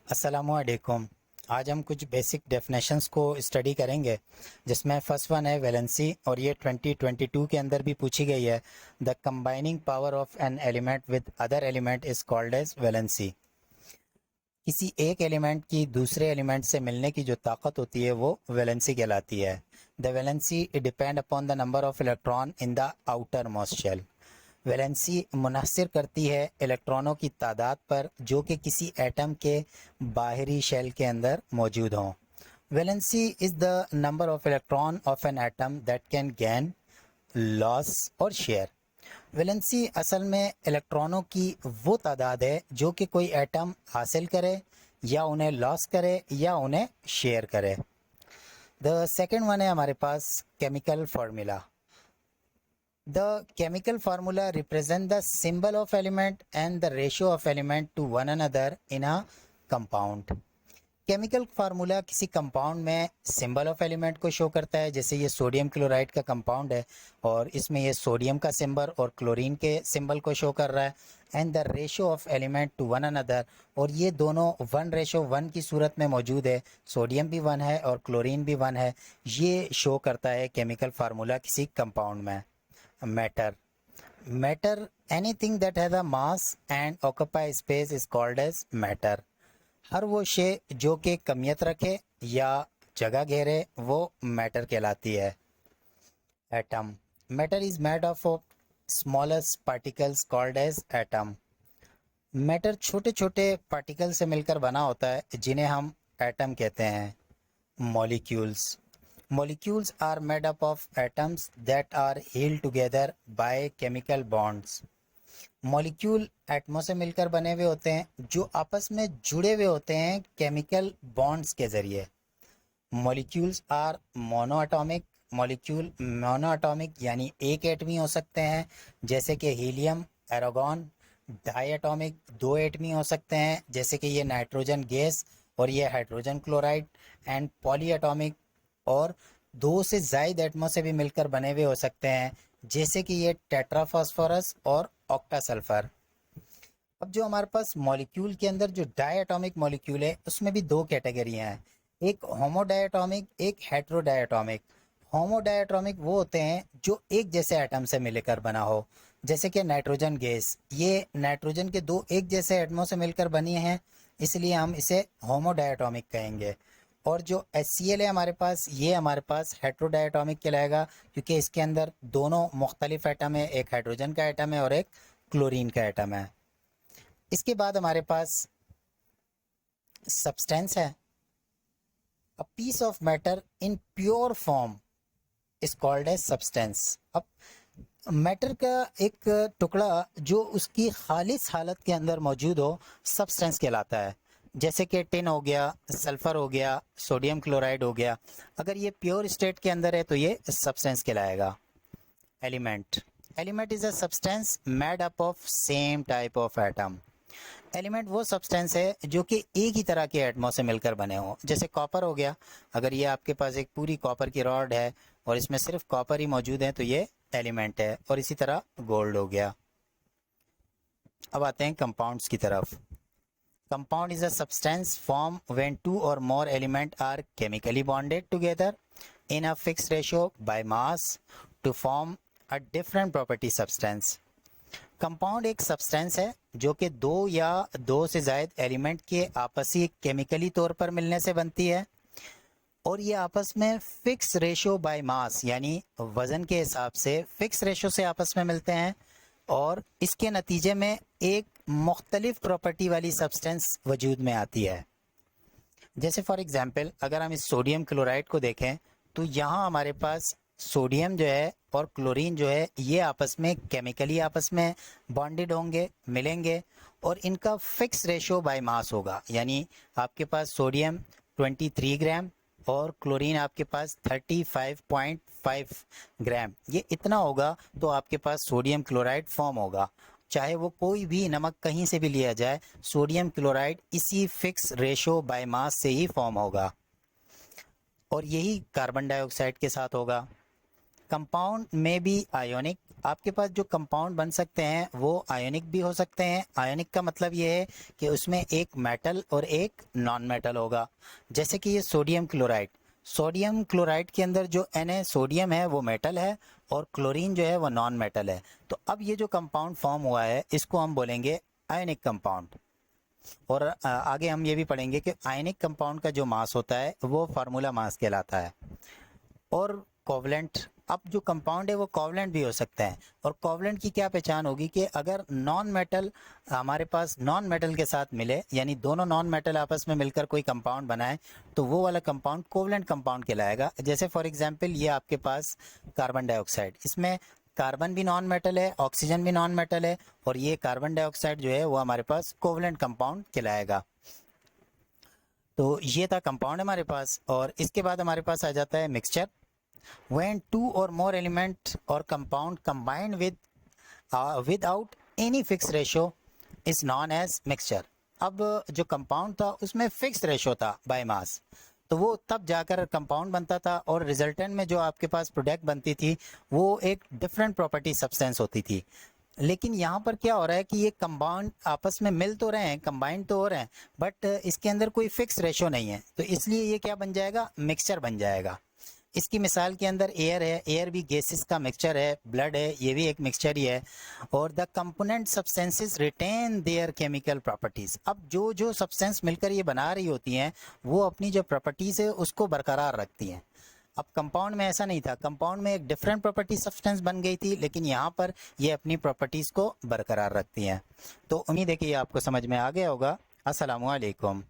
अस्सलामुअलैकुम। आज हम कुछ बेसिक डेफिनेशंस को स्टडी करेंगे, जिसमें फर्स्ट वन है वैलेंसी, और ये 2022 के अंदर भी पूछी गई है। The combining power of an element with other element is called as valency. किसी एक एलिमेंट की दूसरे एलिमेंट से मिलने की जो ताकत होती है वो वैलेंसी कहलाती है। The valency depend upon the number of electron in the outer most shell. Valency मुनहसर करती है इलेक्ट्रॉनों की तादाद पर जो कि किसी एटम के बाहरी शेल के अंदर मौजूद हों। Valency is the number of electron of an atom that can gain, loss और शेयर। वैलेंसी असल में इलेक्ट्रॉनों की वो तादाद है जो कि कोई एटम हासिल करे या उन्हें लॉस करे या उन्हें शेयर करे। द सेकेंड वन है हमारे पास chemical formula. The chemical formula represent the symbol of element and the ratio of element to one another in a compound. Chemical formula किसी कंपाउंड में सिंबल ऑफ एलिमेंट को show करता है। जैसे ये सोडियम क्लोराइड का कंपाउंड है और इसमें ये सोडियम का सिंबल और क्लोरीन के सिंबल को शो कर रहा है। And the ratio of element to one another, और ये दोनों 1:1 की सूरत में मौजूद है। सोडियम भी 1 है और क्लोरीन भी 1 है। ये शो करता है केमिकल फार्मूला किसी कंपाउंड में। Matter, anything that has a mass and occupy space is called as matter. हर वो शे जो कि कमियत रखे या जगह घेरे वो मैटर कहलाती है। Atom, matter is made of smallest particles called as atom. Matter छोटे छोटे पार्टिकल से मिलकर बना होता है जिन्हें हम एटम कहते हैं। Molecules, molecules are made up of atoms that are held together by chemical bonds. Molecule एटमों से मिलकर बने हुए होते हैं जो आपस में जुड़े हुए होते हैं केमिकल बॉन्ड्स के ज़रिए। Molecules are monoatomic. Molecule monoatomic यानी एक एटमी हो सकते हैं, जैसे कि हीलियम, एरोगॉन। डाईएटॉमिक 2 एटमी हो सकते हैं, जैसे कि ये नाइट्रोजन गैस और ये हाइड्रोजन क्लोराइड। एंड पॉलीएटॉमिक, और 2 से ज़ायद एटमों से भी मिलकर बने हुए हो सकते हैं, जैसे कि ये टेट्राफॉस्फोरस और ऑक्टा सल्फर। अब जो हमारे पास मॉलिक्यूल के अंदर जो डायटोमिक मॉलिक्यूल है उसमें भी 2 कैटेगरियां हैं, एक होमोडायटोमिक, एक हेट्रोडायटोमिक। होमोडायटोमिक वो होते हैं जो एक जैसे एटम से मिलकर बना हो, जैसे कि नाइट्रोजन गैस। ये नाइट्रोजन के 2 एक जैसे एटमों से मिलकर बनी हैं, इसलिए हम इसे होमोडायटोमिक कहेंगे। और जो HCl है हमारे पास, ये हमारे पास हेट्रोडायटोमिक कहलाएगा, क्योंकि इसके अंदर दोनों मुख्तलिफ एटम है, एक हाइड्रोजन का एटम है और एक क्लोरीन का एटम है। इसके बाद हमारे पास सब्सटेंस है। A piece of matter in pure form is called as substance. अब मैटर का एक टुकड़ा जो उसकी खालिस हालत के अंदर मौजूद हो, सब्सटेंस कहलाता है। जैसे कि टिन हो गया, सल्फर हो गया, सोडियम क्लोराइड हो गया। अगर ये प्योर स्टेट के अंदर है तो ये सब्सटेंस कहलाएगा। Element, element is a substance made up of same type of atom. Element वो सब्सटेंस है जो कि एक ही तरह के एटमों से मिलकर बने हों। जैसे कॉपर हो गया, अगर ये आपके पास एक पूरी कॉपर की रॉड है और इसमें सिर्फ कॉपर ही मौजूद है तो ये एलिमेंट है। और इसी तरह गोल्ड हो गया। अब आते हैं कंपाउंड्स की तरफ। Compound is a substance formed when 2 or more elements are chemically bonded together in a fixed ratio by mass to form a different property substance. Compound एक सब्सटेंस है जो कि 2 या 2 से ज़ायद एलिमेंट के आपसी केमिकली तौर पर मिलने से बनती है, और ये आपस में फिक्स रेशो बाय मास यानी वज़न के हिसाब से फिक्स रेशो से आपस में मिलते हैं, और इसके नतीजे में एक मुख्तलिफ प्रॉपर्टी वाली सब्सटेंस वजूद में आती है। जैसे फॉर एग्जांपल अगर हम इस सोडियम क्लोराइड को देखें तो यहाँ हमारे पास सोडियम जो है और क्लोरीन जो है ये आपस में केमिकली आपस में बॉन्डेड होंगे, मिलेंगे, और इनका फिक्स रेशो बाय मास होगा। यानी आपके पास सोडियम 23 ग्राम और क्लोरीन आपके पास 35.5 ग्राम, ये इतना होगा तो आपके पास सोडियम क्लोराइड फॉर्म होगा। चाहे वो कोई भी नमक कहीं से भी लिया जाए, सोडियम क्लोराइड इसी फिक्स रेशो बाय मास से ही फॉर्म होगा, और यही कार्बन डाइऑक्साइड के साथ होगा। कंपाउंड में भी आयोनिक आपके पास जो कंपाउंड बन सकते हैं वो आयोनिक भी हो सकते हैं। आयोनिक का मतलब ये है कि उसमें एक मेटल और एक नॉन मेटल होगा। जैसे कि ये सोडियम क्लोराइड, सोडियम क्लोराइड के अंदर जो Na सोडियम है वो मेटल है और क्लोरीन जो है वो नॉन मेटल है। तो अब ये जो कंपाउंड फॉर्म हुआ है इसको हम बोलेंगे आयनिक कंपाउंड। और आगे हम ये भी पढ़ेंगे कि आयनिक कंपाउंड का जो मास होता है वो फार्मूला मास कहलाता है। और कोवलेंट, अब जो कंपाउंड है वो कोवलेंट भी हो सकता है। और कोवलेंट की क्या पहचान होगी कि अगर नॉन मेटल हमारे पास नॉन मेटल के साथ मिले, यानी दोनों नॉन मेटल आपस में मिलकर कोई कंपाउंड बनाए, तो वो वाला कंपाउंड कोवलेंट कंपाउंड कहलाएगा। जैसे फॉर एग्जांपल ये आपके पास कार्बन डाइऑक्साइड, इसमें कार्बन भी नॉन मेटल है, ऑक्सीजन भी नॉन मेटल है, और ये कार्बन डाइऑक्साइड जो है वो हमारे पास कोवलेंट कंपाउंड कहलाएगा। तो ये था कंपाउंड हमारे पास। और इसके बाद हमारे पास आ जाता है mixture. when two or more element or compound combined without any fixed ratio is known as mixture। अब जो कंपाउंड था उसमें फिक्स रेशो था बाय मास, तो वो तब जाकर कंपाउंड बनता था और रिजल्टेंट में जो आपके पास प्रोडक्ट बनती थी वो एक डिफरेंट प्रॉपर्टी सब्सटेंस होती थी। लेकिन यहाँ पर क्या हो रहा है कि ये कंपाउंड आपस में मिल तो रहे हैं, कंबाइंड तो हो रहे हैं, बट इसके अंदर कोई फिक्स रेशो नहीं है, तो इसलिए ये क्या बन जाएगा, मिक्सचर बन जाएगा। इसकी मिसाल के अंदर एयर है, एयर भी गैसेस का मिक्सचर है, ब्लड है, ये भी एक मिक्सचर ही है। और the component substances retain their chemical properties. अब जो जो सब्सटेंस मिलकर ये बना रही होती हैं वो अपनी जो प्रॉपर्टीज है उसको बरकरार रखती हैं। अब कंपाउंड में ऐसा नहीं था, कंपाउंड में एक डिफरेंट प्रॉपर्टी सब्सटेंस बन गई थी, लेकिन यहाँ पर ये अपनी प्रॉपर्टीज को बरकरार रखती हैं। तो उम्मीद है कि ये आपको समझ में आ गया होगा। अस्सलामु अलैकुम।